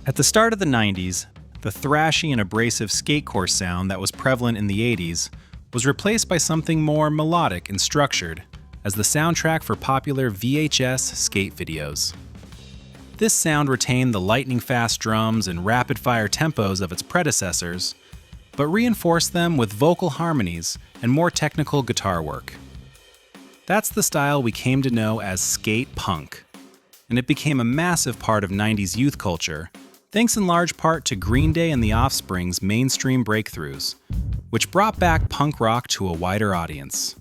At the start of the 90s, the thrashy and abrasive skatecore sound that was prevalent in the 80s was replaced by something more melodic and structured as the soundtrack for popular VHS skate videos. This sound retained the lightning-fast drums and rapid-fire tempos of its predecessors, but reinforced them with vocal harmonies and more technical guitar work. That's the style we came to know as skate punk, and it became a massive part of 90s youth culture, thanks in large part to Green Day and The Offspring's mainstream breakthroughs, which brought back punk rock to a wider audience.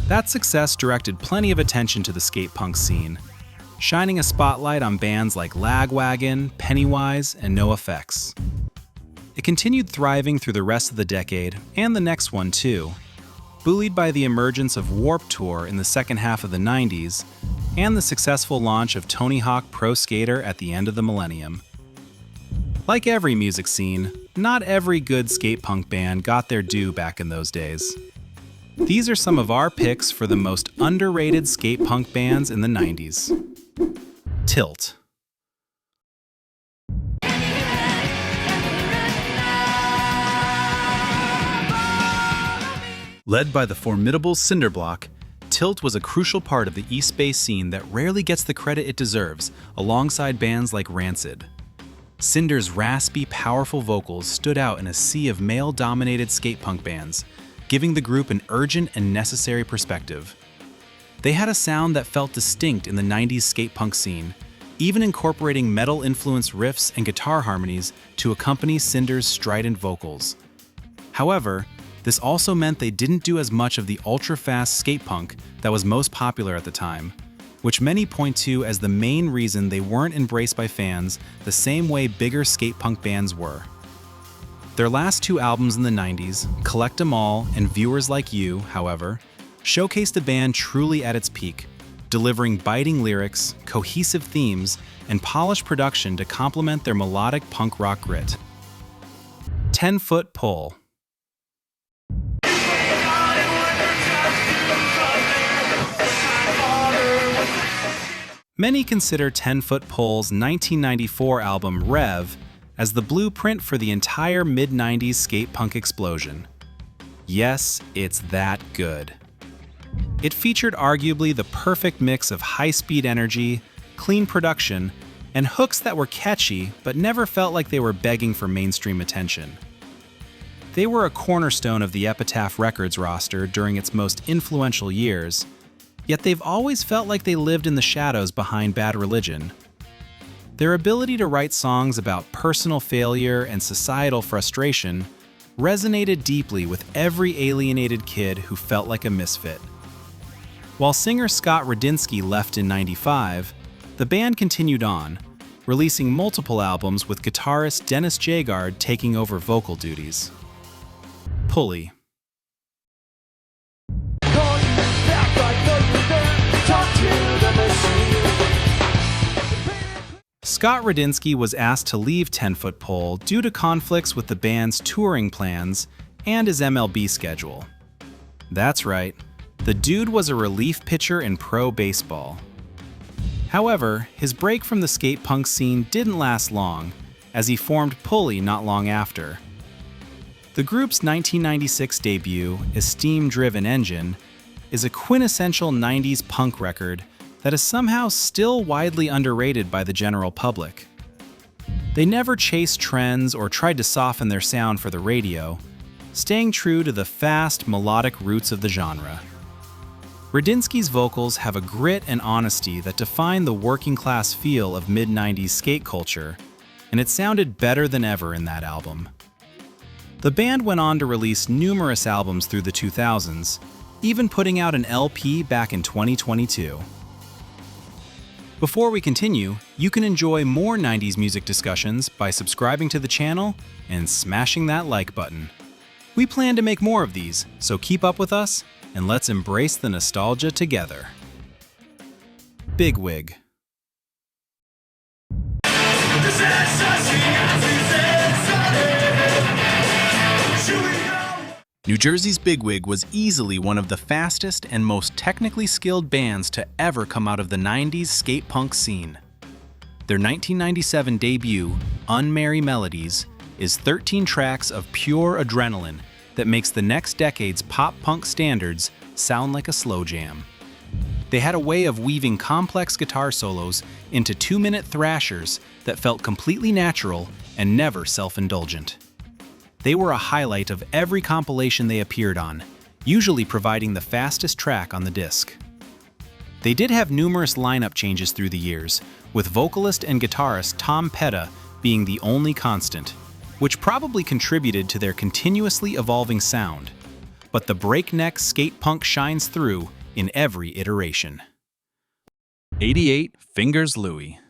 That success directed plenty of attention to the skate punk scene, shining a spotlight on bands like Lagwagon, Pennywise, and NoFX. It continued thriving through the rest of the decade, and the next one too, buoyed by the emergence of Warped Tour in the second half of the 90s, and the successful launch of Tony Hawk Pro Skater at the end of the millennium. Like every music scene, not every good skate punk band got their due back in those days. These are some of our picks for the most underrated skate punk bands in the 90s. Tilt. Led by the formidable Cinderblock, Tilt was a crucial part of the East Bay scene that rarely gets the credit it deserves, alongside bands like Rancid. Cinder's raspy, powerful vocals stood out in a sea of male-dominated skate punk bands, giving the group an urgent and necessary perspective. They had a sound that felt distinct in the 90s skate punk scene, even incorporating metal-influenced riffs and guitar harmonies to accompany Cinder's strident vocals. However, this also meant they didn't do as much of the ultra-fast skate punk that was most popular at the time, which many point to as the main reason they weren't embraced by fans the same way bigger skate punk bands were. Their last two albums in the 90s, Collect 'Em All and Viewers Like You, however, showcased the band truly at its peak, delivering biting lyrics, cohesive themes, and polished production to complement their melodic punk rock grit. 10-Foot Pole. Many consider 10-Foot Pole's 1994 album Rev as the blueprint for the entire mid-90s skate punk explosion. Yes, it's that good. It featured arguably the perfect mix of high-speed energy, clean production, and hooks that were catchy but never felt like they were begging for mainstream attention. They were a cornerstone of the Epitaph Records roster during its most influential years, yet they've always felt like they lived in the shadows behind Bad Religion. Their ability to write songs about personal failure and societal frustration resonated deeply with every alienated kid who felt like a misfit. While singer Scott Radinsky left in '95, the band continued on, releasing multiple albums with guitarist Dennis Jagard taking over vocal duties. Pulley. Scott Radinsky was asked to leave 10-Foot Pole due to conflicts with the band's touring plans and his MLB schedule. That's right, the dude was a relief pitcher in pro baseball. However, his break from the skate punk scene didn't last long, as he formed Pulley not long after. The group's 1996 debut, A Steam-Driven Engine, is a quintessential 90s punk record that is somehow still widely underrated by the general public. They never chased trends or tried to soften their sound for the radio, staying true to the fast, melodic roots of the genre. Radinsky's vocals have a grit and honesty that define the working-class feel of mid-90s skate culture, and it sounded better than ever in that album. The band went on to release numerous albums through the 2000s, even putting out an LP back in 2022. Before we continue, you can enjoy more 90s music discussions by subscribing to the channel and smashing that like button. We plan to make more of these, so keep up with us and let's embrace the nostalgia together. Bigwig. New Jersey's Bigwig was easily one of the fastest and most technically skilled bands to ever come out of the 90s skate punk scene. Their 1997 debut, Unmerry Melodies, is 13 tracks of pure adrenaline that makes the next decade's pop-punk standards sound like a slow jam. They had a way of weaving complex guitar solos into 2-minute thrashers that felt completely natural and never self-indulgent. They were a highlight of every compilation they appeared on, usually providing the fastest track on the disc. They did have numerous lineup changes through the years, with vocalist and guitarist Tom Petty being the only constant, which probably contributed to their continuously evolving sound. But the breakneck skate punk shines through in every iteration. 88 Fingers Louie.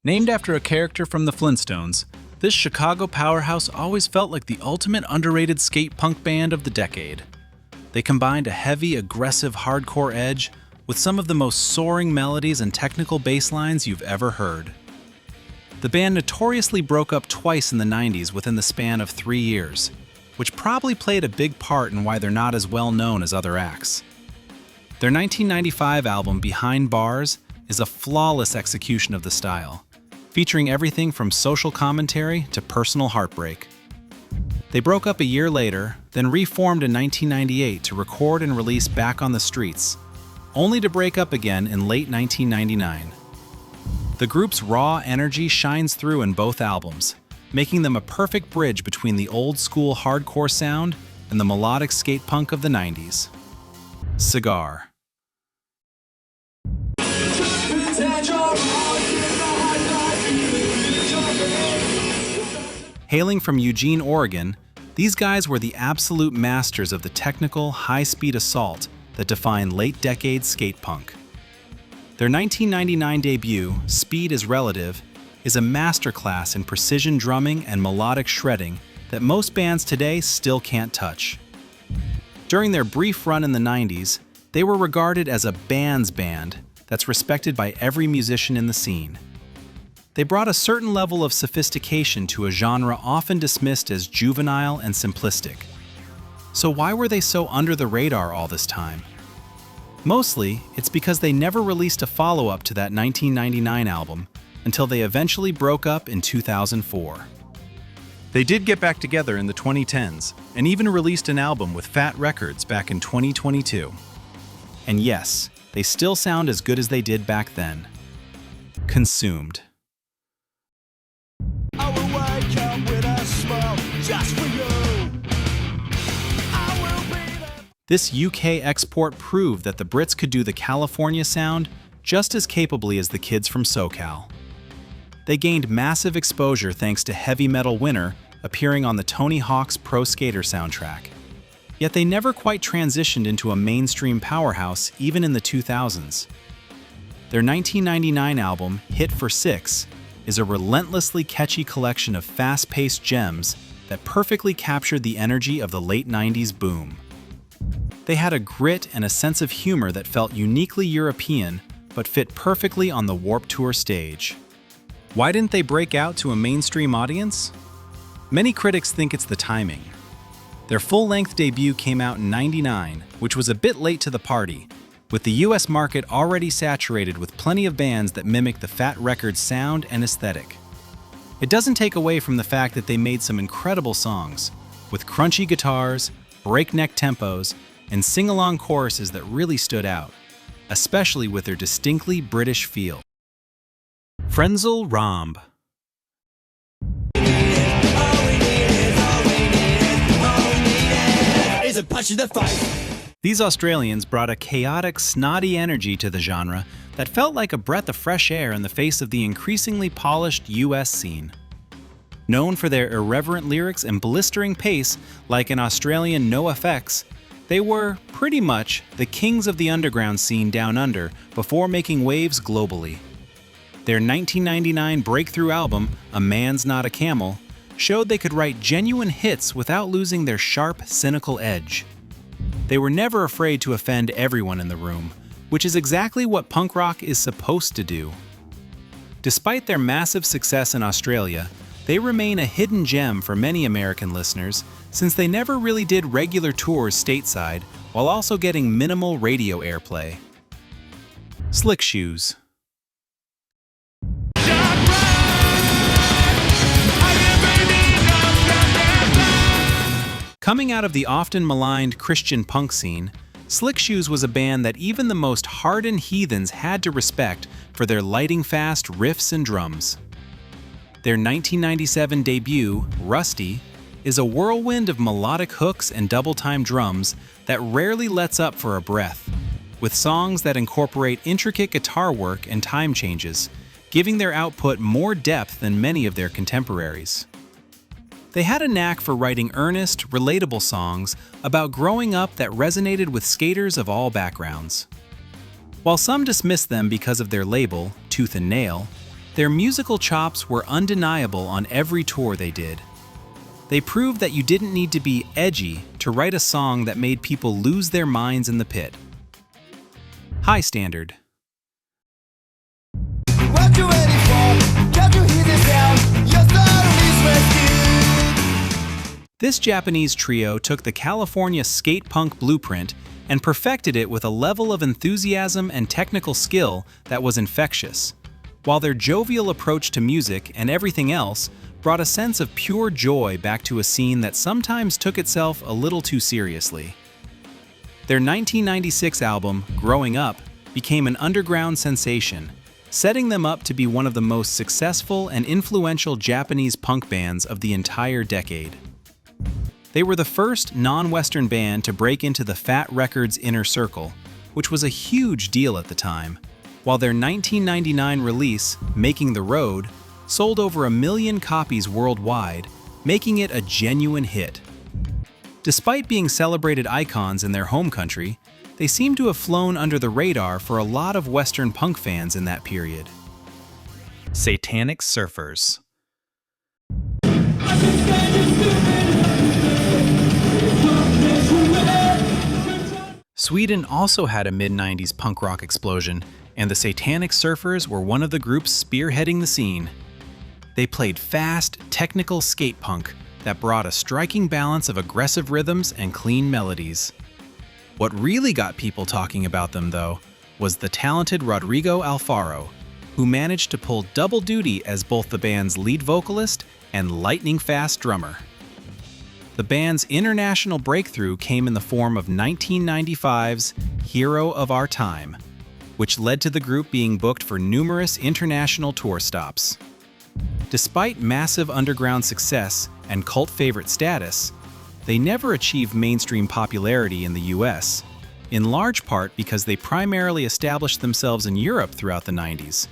Named after a character from the Flintstones, this Chicago powerhouse always felt like the ultimate underrated skate punk band of the decade. They combined a heavy, aggressive hardcore edge with some of the most soaring melodies and technical bass lines you've ever heard. The band notoriously broke up twice in the 90s within the span of 3 years, which probably played a big part in why they're not as well known as other acts. Their 1995 album, Behind Bars, is a flawless execution of the style, featuring everything from social commentary to personal heartbreak. They broke up a year later, then reformed in 1998 to record and release Back on the Streets, only to break up again in late 1999. The group's raw energy shines through in both albums, making them a perfect bridge between the old-school hardcore sound and the melodic skate punk of the 90s. Cigar. Hailing from Eugene, Oregon, these guys were the absolute masters of the technical, high-speed assault that defined late-decade skate punk. Their 1999 debut, Speed is Relative, is a masterclass in precision drumming and melodic shredding that most bands today still can't touch. During their brief run in the 90s, they were regarded as a band's band that's respected by every musician in the scene. They brought a certain level of sophistication to a genre often dismissed as juvenile and simplistic. So why were they so under the radar all this time? Mostly, it's because they never released a follow-up to that 1999 album until they eventually broke up in 2004. They did get back together in the 2010s and even released an album with Fat Records back in 2022. And yes, they still sound as good as they did back then. Consumed. I will wake up with a smile just for you. This UK export proved that the Brits could do the California sound just as capably as the kids from SoCal. They gained massive exposure thanks to Heavy Metal Winter appearing on the Tony Hawk's Pro Skater soundtrack. Yet they never quite transitioned into a mainstream powerhouse even in the 2000s. Their 1999 album, Hit for Six, is a relentlessly catchy collection of fast-paced gems that perfectly captured the energy of the late 90s boom. They had a grit and a sense of humor that felt uniquely European, but fit perfectly on the Warped Tour stage. Why didn't they break out to a mainstream audience? Many critics think it's the timing. Their full-length debut came out in '99, which was a bit late to the party, with the US market already saturated with plenty of bands that mimic the Fat Records sound and aesthetic. It doesn't take away from the fact that they made some incredible songs, with crunchy guitars, breakneck tempos, and sing-along choruses that really stood out, especially with their distinctly British feel. Frenzal Rhomb. These Australians brought a chaotic, snotty energy to the genre that felt like a breath of fresh air in the face of the increasingly polished US scene. Known for their irreverent lyrics and blistering pace like an Australian NoFX, they were, pretty much, the kings of the underground scene down under before making waves globally. Their 1999 breakthrough album, A Man's Not a Camel, showed they could write genuine hits without losing their sharp, cynical edge. They were never afraid to offend everyone in the room, which is exactly what punk rock is supposed to do. Despite their massive success in Australia, they remain a hidden gem for many American listeners since they never really did regular tours stateside while also getting minimal radio airplay. Slick Shoes. Coming out of the often maligned Christian punk scene, Slick Shoes was a band that even the most hardened heathens had to respect for their lightning-fast riffs and drums. Their 1997 debut, Rusty, is a whirlwind of melodic hooks and double-time drums that rarely lets up for a breath, with songs that incorporate intricate guitar work and time changes, giving their output more depth than many of their contemporaries. They had a knack for writing earnest, relatable songs about growing up that resonated with skaters of all backgrounds. While some dismissed them because of their label, Tooth and Nail, their musical chops were undeniable on every tour they did. They proved that you didn't need to be edgy to write a song that made people lose their minds in the pit. High Standard. What you ready for? Can't you hear the sound? Your soul is rescued. This Japanese trio took the California skate punk blueprint and perfected it with a level of enthusiasm and technical skill that was infectious, while their jovial approach to music and everything else brought a sense of pure joy back to a scene that sometimes took itself a little too seriously. Their 1996 album, Growing Up, became an underground sensation, setting them up to be one of the most successful and influential Japanese punk bands of the entire decade. They were the first non-Western band to break into the Fat Records inner circle, which was a huge deal at the time, while their 1999 release, Making the Road, sold over 1 million copies worldwide, making it a genuine hit. Despite being celebrated icons in their home country, they seem to have flown under the radar for a lot of Western punk fans in that period. Satanic Surfers. Sweden also had a mid-90s punk rock explosion, and the Satanic Surfers were one of the groups spearheading the scene. They played fast, technical skate punk that brought a striking balance of aggressive rhythms and clean melodies. What really got people talking about them, though, was the talented Rodrigo Alfaro, who managed to pull double duty as both the band's lead vocalist and lightning-fast drummer. The band's international breakthrough came in the form of 1995's Hero of Our Time, which led to the group being booked for numerous international tour stops. Despite massive underground success and cult favorite status, they never achieved mainstream popularity in the US, in large part because they primarily established themselves in Europe throughout the 90s,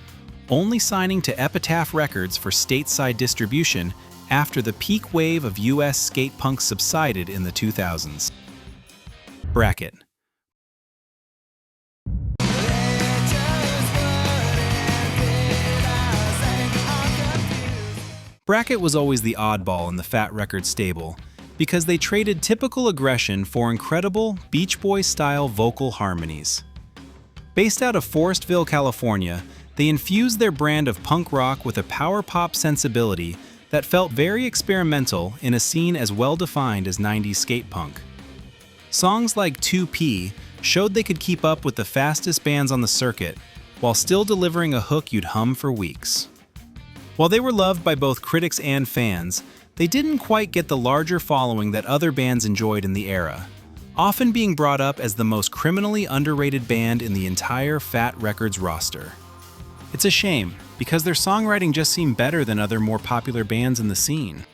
only signing to Epitaph Records for stateside distribution after the peak wave of US skate punk subsided in the 2000s. Bracket. Bracket was always the oddball in the Fat Records stable because they traded typical aggression for incredible Beach Boys-style vocal harmonies. Based out of Forestville, California, they infused their brand of punk rock with a power pop sensibility that felt very experimental in a scene as well-defined as 90s skate punk. Songs like 2P showed they could keep up with the fastest bands on the circuit while still delivering a hook you'd hum for weeks. While they were loved by both critics and fans, they didn't quite get the larger following that other bands enjoyed in the era, often being brought up as the most criminally underrated band in the entire Fat Records roster. It's a shame, because their songwriting just seemed better than other more popular bands in the scene.